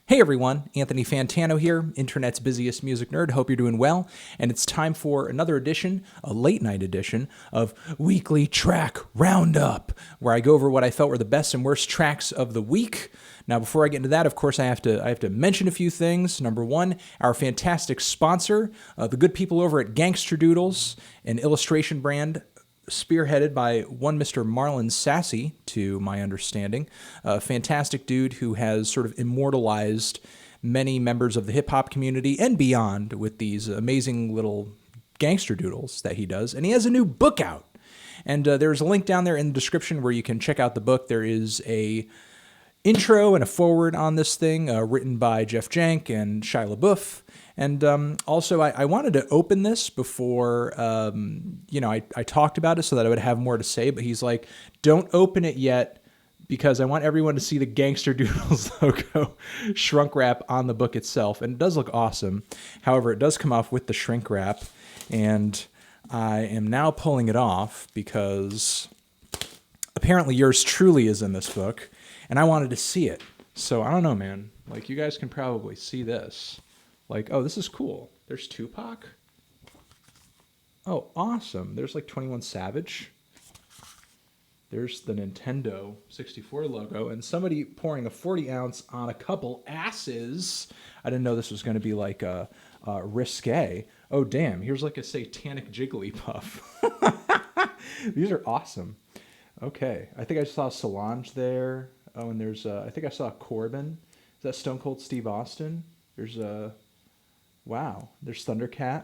Hey everyone, Anthony Fantano here, internet's busiest music nerd. Hope you're doing well. And it's time for another edition, a late night edition, of Weekly Track Roundup, where I go over what I felt were the best and worst tracks of the week. Now, before I get into that, of course, I have to mention a few things. Number one, our fantastic sponsor, the good people over at Gangster Doodles, an illustration brand spearheaded by one Mr. Marlon Sassy, to my understanding, a fantastic dude who has sort of immortalized many members of the hip-hop community and beyond with these amazing little gangster doodles that he does. And he has a new book out. And there's a link down there in the description where you can check out the book. There is a intro and a foreword on this thing written by Jeff Jank and Shia LaBeouf. And also, I wanted to open this before, I talked about it so that I would have more to say. But he's like, don't open it yet because I want everyone to see the Gangster Doodles logo shrunk wrap on the book itself. And it does look awesome. However, it does come off with the shrink wrap. And I am now pulling it off because apparently yours truly is in this book. And I wanted to see it. So I don't know, man. Like, you guys can probably see this. Like, oh, this is cool. There's Tupac. Oh, awesome. There's like 21 Savage. There's the Nintendo 64 logo. And somebody pouring a 40 ounce on a couple asses. I didn't know this was going to be like a risque. Oh, damn. Here's like a satanic Jigglypuff. These are awesome. Okay. I think I saw Solange there. Oh, and there's, I think I saw Corbin. Is that Stone Cold Steve Austin? There's a... Wow, there's Thundercat,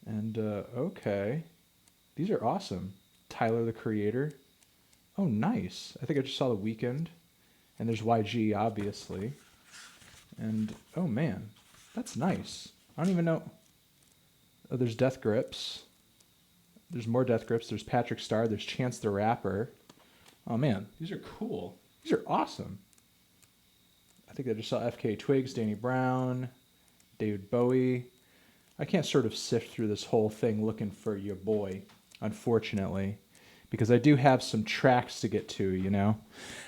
and okay, these are awesome. Tyler, the Creator. Oh, nice. I think I just saw The Weeknd, and there's YG, obviously. And, oh man, that's nice. I don't even know. Oh, there's Death Grips. There's more Death Grips. There's Patrick Star. There's Chance the Rapper. Oh man, these are cool. These are awesome. I think I just saw FK Twigs, Danny Brown, David Boye. I can't sort of sift through this whole thing looking for your boy, unfortunately, because I do have some tracks to get to, you know?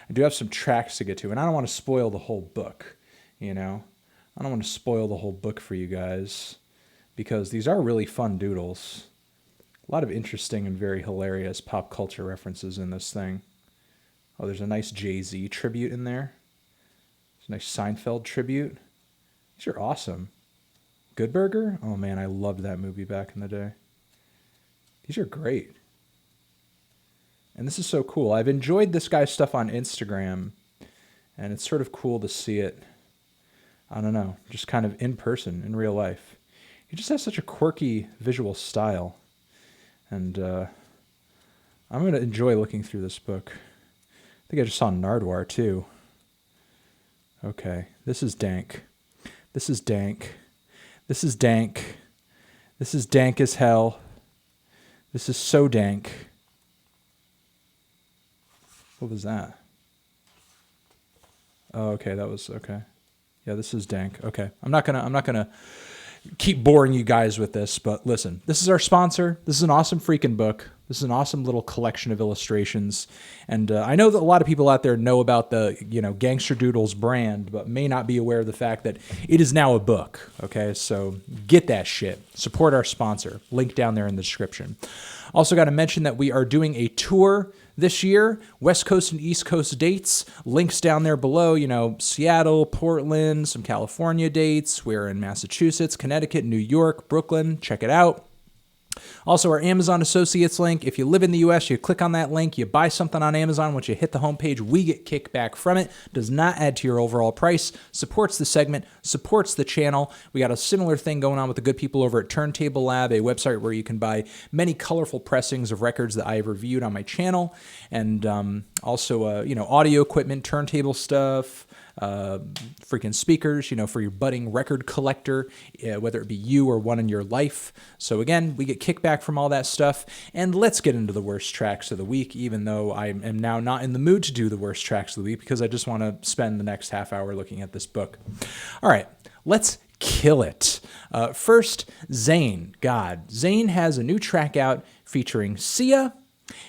I do have some tracks to get to, and I don't want to spoil the whole book, you know? I don't want to spoil the whole book for you guys, because these are really fun doodles. A lot of interesting and very hilarious pop culture references in this thing. Oh, there's a nice Jay-Z tribute in there. There's a nice Seinfeld tribute. These are awesome. Good Burger? Oh man, I loved that movie back in the day. These are great. And this is so cool. I've enjoyed this guy's stuff on Instagram, and it's sort of cool to see it, I don't know, just kind of in person, in real life. He just has such a quirky visual style. And I'm going to enjoy looking through this book. I think I just saw Nardwuar too. Okay, this is dank. This is dank. This is dank. This is dank as hell. This is so dank. What was that? Oh, okay, that was okay. Yeah, this is dank. Okay. I'm not gonna keep boring you guys with this, but listen, this is our sponsor. This is an awesome freaking book. This is an awesome little collection of illustrations. And I know that a lot of people out there know about the, Gangster Doodles brand, but may not be aware of the fact that it is now a book. Okay, so get that shit. Support our sponsor. Link down there in the description. Also got to mention that we are doing a tour this year, West Coast and East Coast dates, links down there below, Seattle, Portland, some California dates. We're in Massachusetts, Connecticut, New York, Brooklyn. Check it out. Also, our Amazon Associates link. If you live in the U.S., you click on that link, you buy something on Amazon. Once you hit the homepage, we get kickback from it. Does not add to your overall price. Supports the segment, supports the channel. We got a similar thing going on with the good people over at Turntable Lab, a website where you can buy many colorful pressings of records that I have reviewed on my channel. And also, audio equipment, turntable stuff, freaking speakers, for your budding record collector, whether it be you or one in your life. So again, we get kickback from all that stuff. And let's get into the worst tracks of the week, even though I am now not in the mood to do the worst tracks of the week because I just want to spend the next half hour looking at this book. All right, let's kill it. First, Zayn. God, Zayn has a new track out featuring Sia,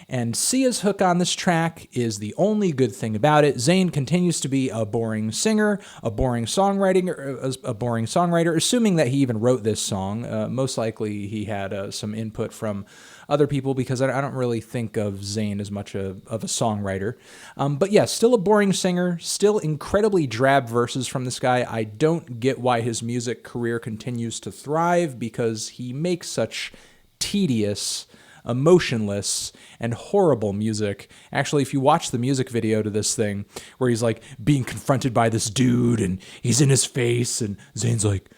And Sia's hook on this track is the only good thing about it. Zayn continues to be a boring singer, a boring songwriter, assuming that he even wrote this song. Most likely he had some input from other people, because I don't really think of Zayn as much of a songwriter. But yeah, still a boring singer, still incredibly drab verses from this guy. I don't get why his music career continues to thrive, because he makes such tedious, emotionless, and horrible music. Actually, if you watch the music video to this thing, where he's like being confronted by this dude and he's in his face, and Zayn's like,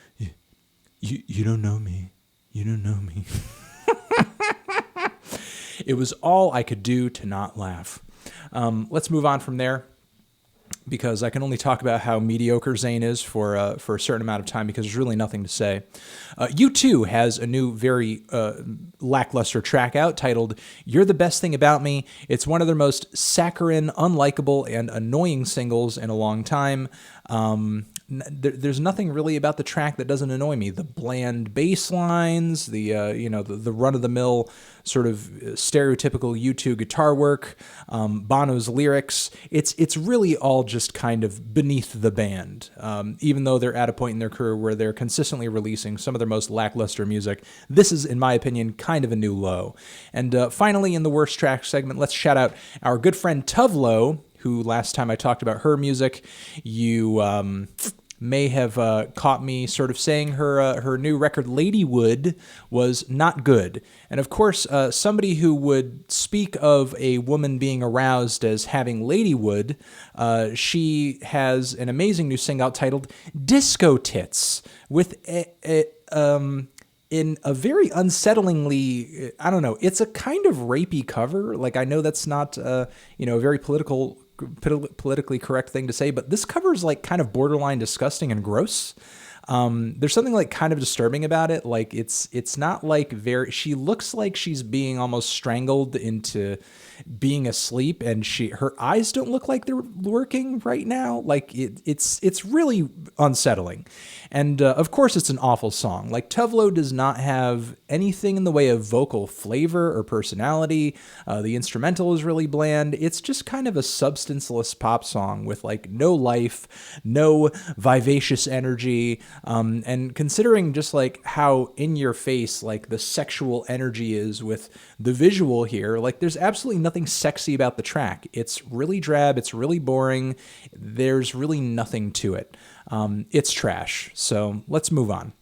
you don't know me. You don't know me. It was all I could do to not laugh. Let's move on from there, because I can only talk about how mediocre Zayn is for a certain amount of time, because there's really nothing to say. U2 has a new, very lackluster track out titled "You're the Best Thing About Me." It's one of their most saccharine, unlikable, and annoying singles in a long time. There's nothing really about the track that doesn't annoy me. The bland bass lines, the run-of-the-mill sort of stereotypical U2 guitar work, Bono's lyrics. It's really all just kind of beneath the band. Even though they're at a point in their career where they're consistently releasing some of their most lackluster music, this is, in my opinion, kind of a new low. And finally, in the worst track segment, let's shout out our good friend Tove, who last time I talked about her music, you may have caught me sort of saying her new record, Ladywood, was not good. And of course, somebody who would speak of a woman being aroused as having Ladywood, she has an amazing new single titled Disco Tits, with in a very unsettlingly, I don't know, it's a kind of rapey cover. Like, I know that's not, a very politically correct thing to say, but this cover is like kind of borderline disgusting and gross. There's something like kind of disturbing about it. Like, it's not like she looks like she's being almost strangled into being asleep, and her eyes don't look like they're working right now. Like, it's really unsettling. And of course, it's an awful song. Like, Tove does not have anything in the way of vocal flavor or personality. The instrumental is really bland. It's just kind of a substanceless pop song with like no life, no vivacious energy. And considering just like how in your face like the sexual energy is with the visual here, like there's absolutely nothing sexy about the track. It's really drab. It's really boring. There's really nothing to it. It's trash. So let's move on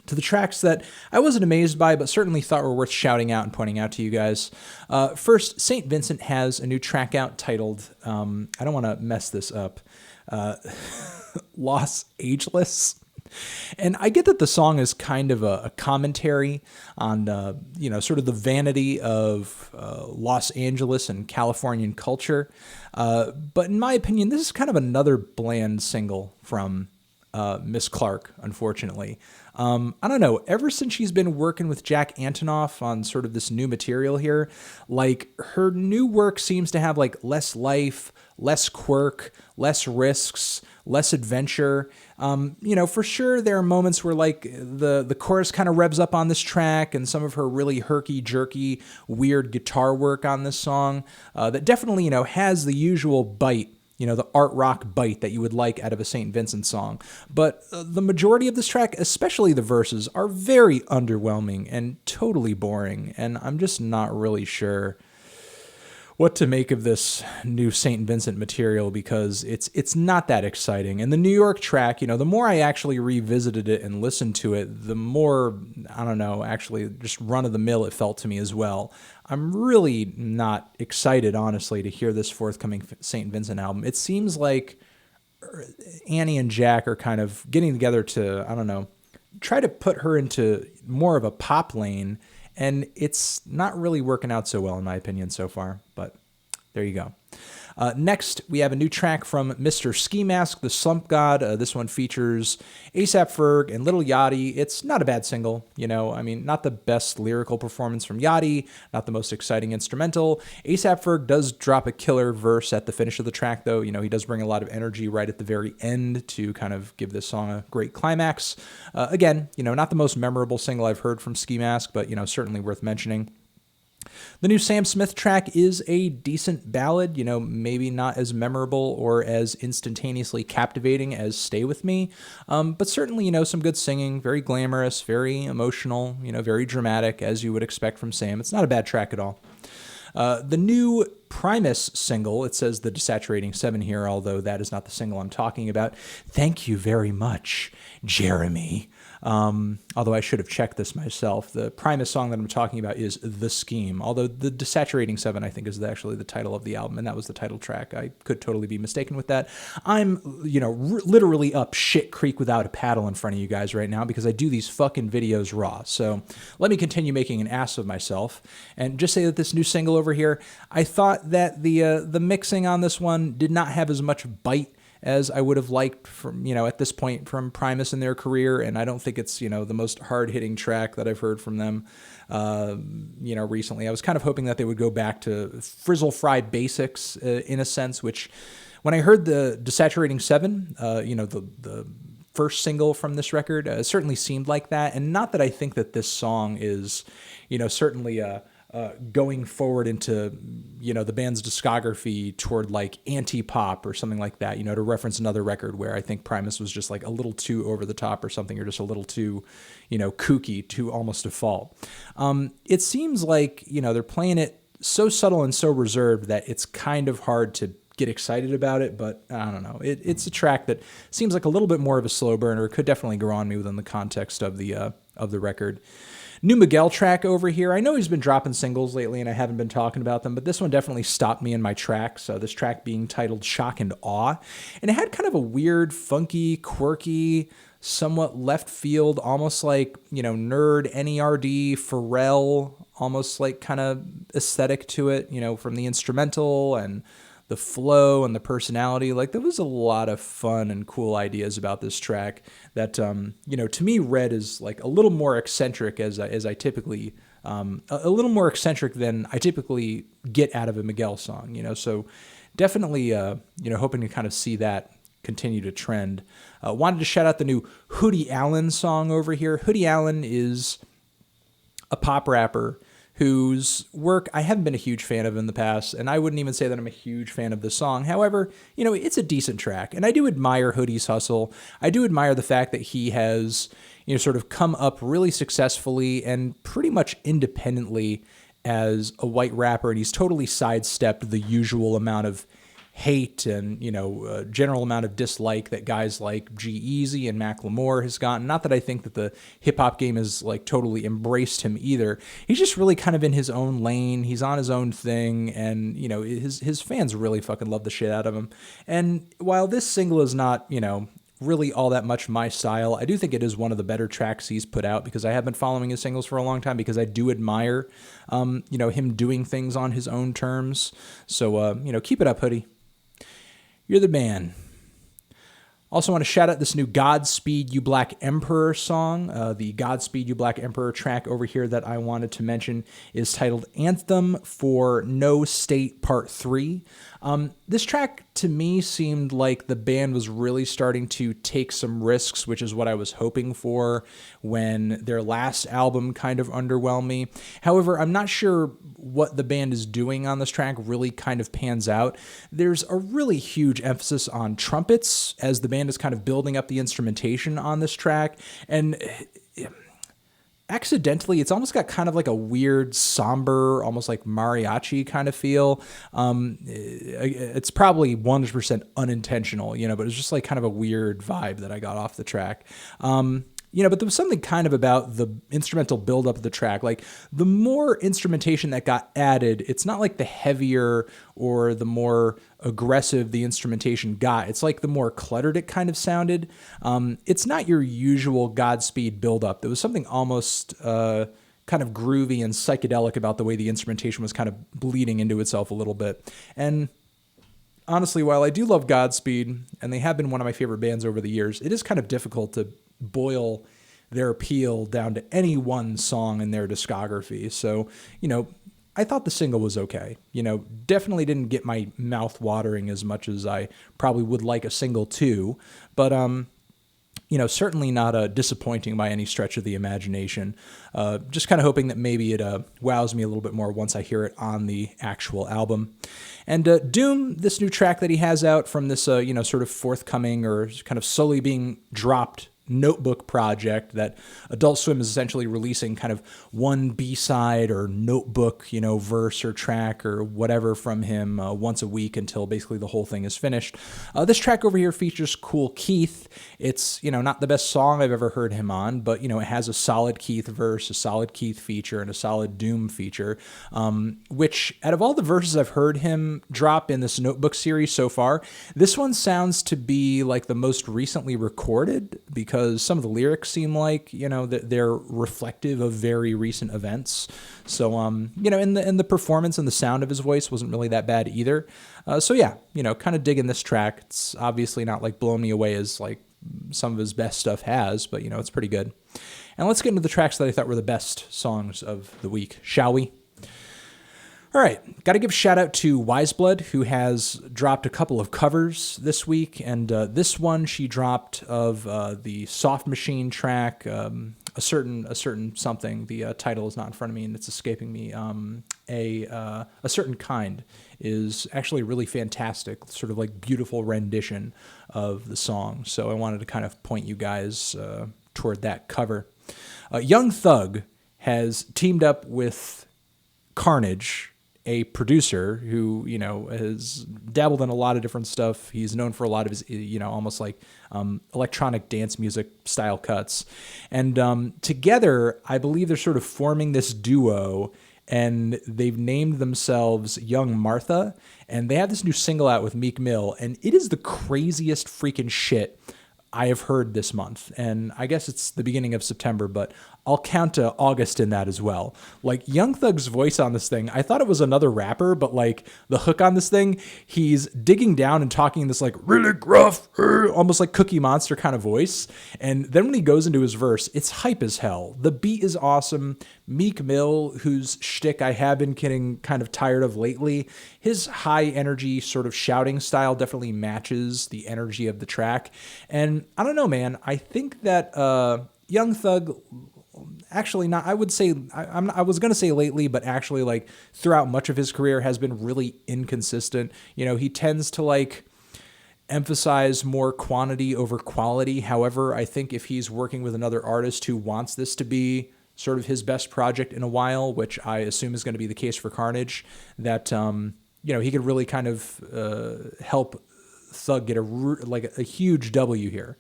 to the tracks that I wasn't amazed by, but certainly thought were worth shouting out and pointing out to you guys. First, St. Vincent has a new track out titled, I don't want to mess this up, Los Ageless. And I get that the song is kind of a commentary on, sort of the vanity of Los Angeles and Californian culture. But in my opinion, this is kind of another bland single from Miss Clark, unfortunately. I don't know, ever since she's been working with Jack Antonoff on sort of this new material here, like her new work seems to have like less life, less quirk, less risks, less adventure. For sure there are moments where like the chorus kind of revs up on this track, and some of her really herky-jerky, weird guitar work on this song that definitely, has the usual bite, the art rock bite that you would like out of a St. Vincent song. But the majority of this track, especially the verses, are very underwhelming and totally boring, and I'm just not really sure what to make of this new St. Vincent material, because it's not that exciting. And the New York track, the more I actually revisited it and listened to it, the more, I don't know, actually just run-of-the-mill it felt to me as well. I'm really not excited, honestly, to hear this forthcoming St. Vincent album. It seems like Annie and Jack are kind of getting together to, I don't know, try to put her into more of a pop lane, and it's not really working out so well, in my opinion, so far. But there you go. Next, we have a new track from Mr. Ski Mask, the Slump God. This one features A$AP Ferg and Lil Yachty. It's not a bad single, not the best lyrical performance from Yachty, not the most exciting instrumental. A$AP Ferg does drop a killer verse at the finish of the track, though. He does bring a lot of energy right at the very end to kind of give this song a great climax. Again, not the most memorable single I've heard from Ski Mask, but, certainly worth mentioning. The new Sam Smith track is a decent ballad, maybe not as memorable or as instantaneously captivating as Stay With Me, but certainly, some good singing, very glamorous, very emotional, very dramatic, as you would expect from Sam. It's not a bad track at all. The new Primus single, it says the Desaturating 7 here, although that is not the single I'm talking about. Thank you very much, Jeremy. Although I should have checked this myself. The Primus song that I'm talking about is The Scheme, although the Desaturating 7, I think, is actually the title of the album, and that was the title track. I could totally be mistaken with that. I'm, literally up shit creek without a paddle in front of you guys right now because I do these fucking videos raw. So let me continue making an ass of myself and just say that this new single over here, I thought that the mixing on this one did not have as much bite as I would have liked from, at this point from Primus in their career. And I don't think it's, the most hard-hitting track that I've heard from them, recently. I was kind of hoping that they would go back to frizzle fry basics in a sense, which when I heard the Desaturating 7, the first single from this record, certainly seemed like that. And not that I think that this song is, certainly going forward into, the band's discography toward like anti-pop or something like that, to reference another record where I think Primus was just like a little too over the top or something, or just a little too, kooky, to almost a fault. It seems like, they're playing it so subtle and so reserved that it's kind of hard to get excited about it, but I don't know. It's a track that seems like a little bit more of a slow burner. It could definitely grow on me within the context of the record. New Miguel track over here. I know he's been dropping singles lately and I haven't been talking about them, but this one definitely stopped me in my tracks. This track being titled Shock and Awe. And it had kind of a weird, funky, quirky, somewhat left field, almost like, nerd, NERD, Pharrell, almost like kind of aesthetic to it, from the instrumental and the flow and the personality. Like, there was a lot of fun and cool ideas about this track that, to me read as like a little more eccentric as I typically, a little more eccentric than I typically get out of a Miguel song, so definitely, hoping to kind of see that continue to trend. Wanted to shout out the new Hoodie Allen song over here. Hoodie Allen is a pop rapper whose work I haven't been a huge fan of in the past, and I wouldn't even say that I'm a huge fan of the song. However, it's a decent track, and I do admire Hoodie's hustle. I do admire the fact that he has, sort of come up really successfully and pretty much independently as a white rapper, and he's totally sidestepped the usual amount of hate and, general amount of dislike that guys like G-Eazy and Macklemore has gotten. Not that I think that the hip-hop game has, like, totally embraced him either. He's just really kind of in his own lane. He's on his own thing, and, his fans really fucking love the shit out of him. And while this single is not, really all that much my style, I do think it is one of the better tracks he's put out because I have been following his singles for a long time because I do admire, him doing things on his own terms. So, keep it up, Hoodie. You're the man. Also want to shout out this new Godspeed You Black Emperor song. The Godspeed You Black Emperor track over here that I wanted to mention is titled Anthem for No State Part 3. This track to me seemed like the band was really starting to take some risks, which is what I was hoping for when their last album kind of underwhelmed me. However, I'm not sure what the band is doing on this track really kind of pans out. There's a really huge emphasis on trumpets as the band is kind of building up the instrumentation on this track, and accidentally, it's almost got kind of like a weird, somber, almost like mariachi kind of feel. It's probably 100% unintentional, but it's just like kind of a weird vibe that I got off the track. But there was something kind of about the instrumental buildup of the track. Like, the more instrumentation that got added, it's not like the heavier or the more aggressive the instrumentation got. It's like the more cluttered it kind of sounded. It's not your usual Godspeed buildup. There was something almost kind of groovy and psychedelic about the way the instrumentation was kind of bleeding into itself a little bit. And honestly, while I do love Godspeed, and they have been one of my favorite bands over the years, it is kind of difficult to boil their appeal down to any one song in their discography. So, I thought the single was okay. Definitely didn't get my mouth watering as much as I probably would like a single to, but certainly not disappointing by any stretch of the imagination. Just kind of hoping that maybe it wows me a little bit more once I hear it on the actual album. And Doom, this new track that he has out from this, sort of forthcoming or kind of slowly being dropped notebook project that Adult Swim is essentially releasing kind of one B-side or notebook, verse or track or whatever from him once a week until basically the whole thing is finished. This track over here features Kool Keith. It's, not the best song I've ever heard him on, but, it has a solid Keith verse, a solid Keith feature, and a solid Doom feature, which out of all the verses I've heard him drop in this notebook series so far, this one sounds to be like the most recently recorded because some of the lyrics seem like, that they're reflective of very recent events. So, in the performance and the sound of his voice wasn't really that bad either. Kind of digging this track. It's obviously not like blown me away as like some of his best stuff has, but, it's pretty good. And let's get into the tracks that I thought were the best songs of the week, shall we? All right, got to give a shout out to Wiseblood, who has dropped a couple of covers this week, and this one she dropped of the Soft Machine track, a certain something. The title is not in front of me, and it's escaping me. A certain kind is actually really fantastic, sort of like beautiful rendition of the song. So I wanted to kind of point you guys toward that cover. Young Thug has teamed up with Carnage, a producer who, has dabbled in a lot of different stuff. He's known for a lot of his, almost like electronic dance music style cuts. And together, I believe they're sort of forming this duo, and they've named themselves Young Martha. And they have this new single out with Meek Mill, and it is the craziest freaking shit I have heard this month. And I guess it's the beginning of September, but I'll count August in that as well. Like, Young Thug's voice on this thing, I thought it was another rapper, but like the hook on this thing, he's digging down and talking in this like really gruff, almost like Cookie Monster kind of voice. And then when he goes into his verse, it's hype as hell. The beat is awesome. Meek Mill, whose shtick I have been getting kind of tired of lately, his high energy sort of shouting style definitely matches the energy of the track. And I don't know, man, I think that Young Thug, actually not, I would say, I was going to say lately, but actually like throughout much of his career has been really inconsistent. He tends to like emphasize more quantity over quality. However, I think if he's working with another artist who wants this to be sort of his best project in a while, which I assume is going to be the case for Carnage, that, he could really kind of help Thug get a huge W here.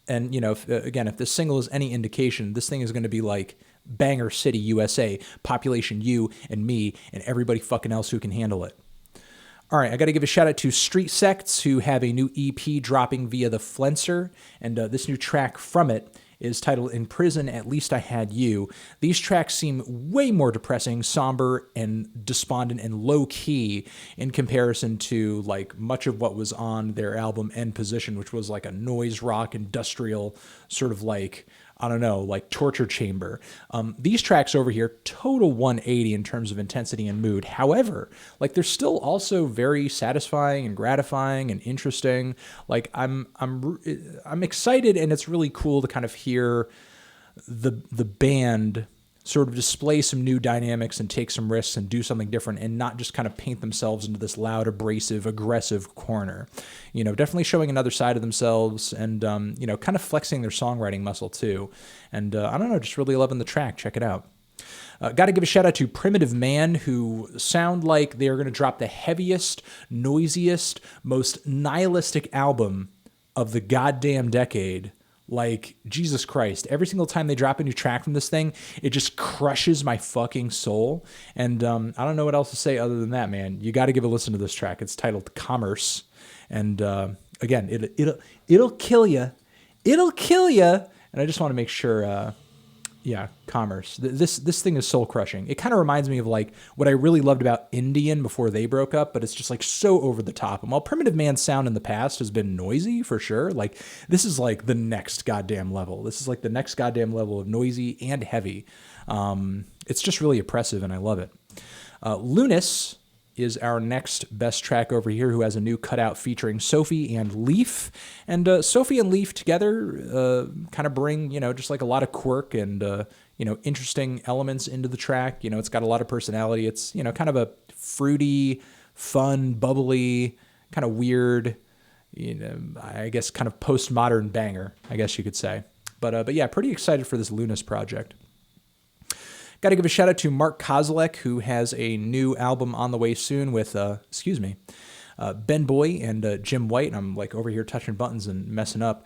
And, if this single is any indication, this thing is going to be like Banger City, USA, population you and me and everybody fucking else who can handle it. All right, I got to give a shout out to Street Sects, who have a new EP dropping via the Flenser, and this new track from it is titled In Prison, At Least I Had You. These tracks seem way more depressing, somber, and despondent and low-key in comparison to like much of what was on their album End Position, which was like a noise rock, industrial, sort of like, I don't know, like torture chamber. These tracks over here, total 180 in terms of intensity and mood. However, like they're still also very satisfying and gratifying and interesting. Like I'm excited, and it's really cool to kind of hear the band sort of display some new dynamics and take some risks and do something different and not just kind of paint themselves into this loud, abrasive, aggressive corner. Definitely showing another side of themselves and, kind of flexing their songwriting muscle too. And I don't know, just really loving the track. Check it out. Got to give a shout out to Primitive Man, who sound like they are going to drop the heaviest, noisiest, most nihilistic album of the goddamn decade. Like, Jesus Christ, every single time they drop a new track from this thing, it just crushes my fucking soul. And I don't know what else to say other than that, man. You got to give a listen to this track. It's titled Commerce. And again, it'll kill you. It'll kill you. And I just want to make sure, Commerce. This thing is soul crushing. It kind of reminds me of like what I really loved about Indian before they broke up, but it's just like so over the top. And while Primitive Man's sound in the past has been noisy for sure, like this is like the next goddamn level. This is like the next goddamn level of noisy and heavy. It's just really oppressive, and I love it. Lunice is our next best track over here, who has a new cutout featuring Sophie and Leaf. And Sophie and Leaf together kind of bring, just like a lot of quirk and, interesting elements into the track. It's got a lot of personality. It's, kind of a fruity, fun, bubbly, kind of weird, I guess kind of postmodern banger, I guess you could say. But yeah, pretty excited for this Lunice project. Got to give a shout out to Mark Kozelek, who has a new album on the way soon with, Ben Boye and Jim White. And I'm like over here touching buttons and messing up.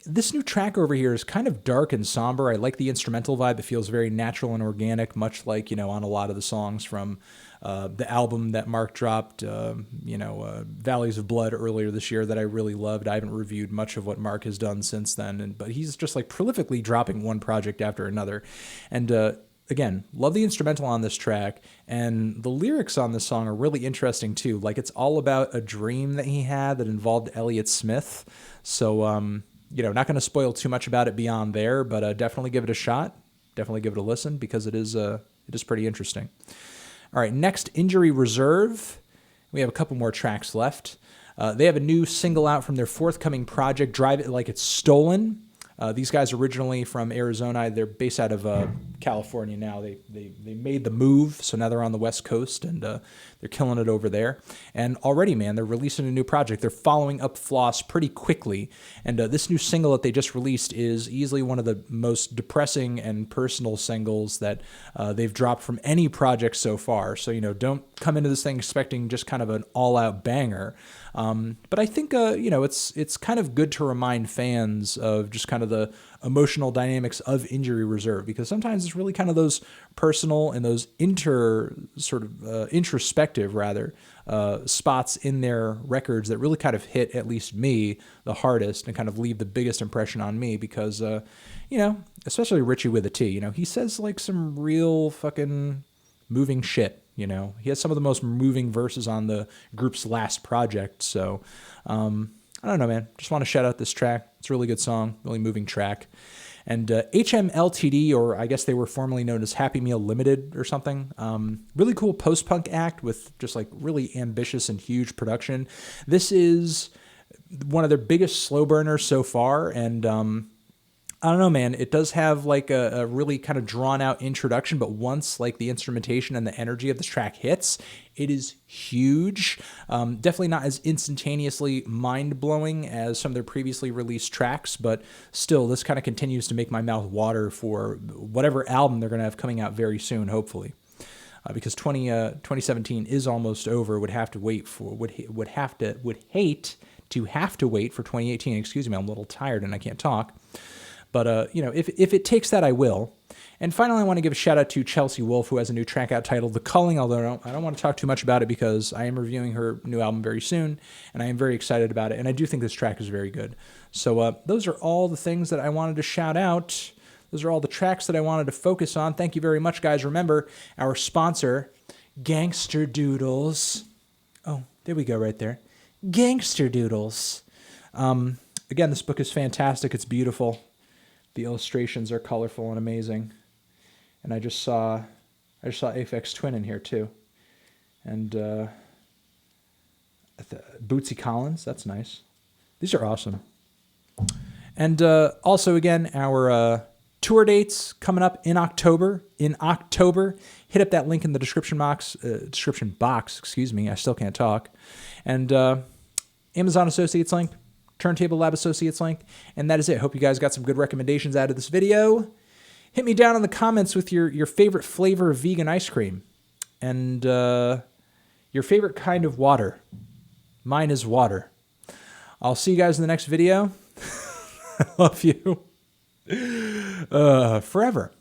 This new track over here is kind of dark and somber. I like the instrumental vibe. It feels very natural and organic, much like, on a lot of the songs from the album that Mark dropped, Valleys of Blood earlier this year that I really loved. I haven't reviewed much of what Mark has done since then, but he's just like prolifically dropping one project after another. And again, love the instrumental on this track, and the lyrics on this song are really interesting too. Like, it's all about a dream that he had that involved Elliott Smith. So, not going to spoil too much about it beyond there, but definitely give it a shot. Definitely give it a listen, because it is pretty interesting. All right, next, Injury Reserve. We have a couple more tracks left. They have a new single out from their forthcoming project, Drive It Like It's Stolen. These guys originally from Arizona. They're based out of California now. They made the move, so now they're on the West Coast, and they're killing it over there. And already, man, they're releasing a new project. They're following up Floss pretty quickly. And this new single that they just released is easily one of the most depressing and personal singles that they've dropped from any project so far. So, don't come into this thing expecting just kind of an all-out banger. But I think, it's kind of good to remind fans of just kind of the emotional dynamics of Injury Reserve, because sometimes it's really kind of those personal and those introspective spots in their records that really kind of hit at least me the hardest and kind of leave the biggest impression on me, because, especially Richie with a T, he says like some real fucking moving shit. He has some of the most moving verses on the group's last project. So, I don't know, man. Just want to shout out this track. It's a really good song, really moving track. And HMLTD, or I guess they were formerly known as Happy Meal Limited or something. Really cool post-punk act with just like really ambitious and huge production. This is one of their biggest slow burners so far. And I don't know, man. It does have like a really kind of drawn out introduction, but once like the instrumentation and the energy of this track hits, it is huge. Definitely not as instantaneously mind-blowing as some of their previously released tracks, but still, this kind of continues to make my mouth water for whatever album they're going to have coming out very soon, hopefully. Because 2017 is almost over. Would hate to have to wait for 2018. Excuse me, I'm a little tired and I can't talk. But, if it takes that, I will. And finally, I want to give a shout out to Chelsea Wolfe, who has a new track out titled The Culling, although I don't want to talk too much about it because I am reviewing her new album very soon, and I am very excited about it, and I do think this track is very good. So those are all the things that I wanted to shout out. Those are all the tracks that I wanted to focus on. Thank you very much, guys. Remember, our sponsor, Gangster Doodles. Oh, there we go right there. Gangster Doodles. Again, this book is fantastic. It's beautiful. The illustrations are colorful and amazing. And I just saw Aphex Twin in here too. And Bootsy Collins, that's nice. These are awesome. And also again, our tour dates coming up in October. Hit up that link in the description box. Excuse me, I still can't talk. And Amazon Associates link. Turntable Lab Associates link, and that is it. Hope you guys got some good recommendations out of this video. Hit me down in the comments with your favorite flavor of vegan ice cream, and your favorite kind of water. Mine is water. I'll see you guys in the next video. I love you. Forever.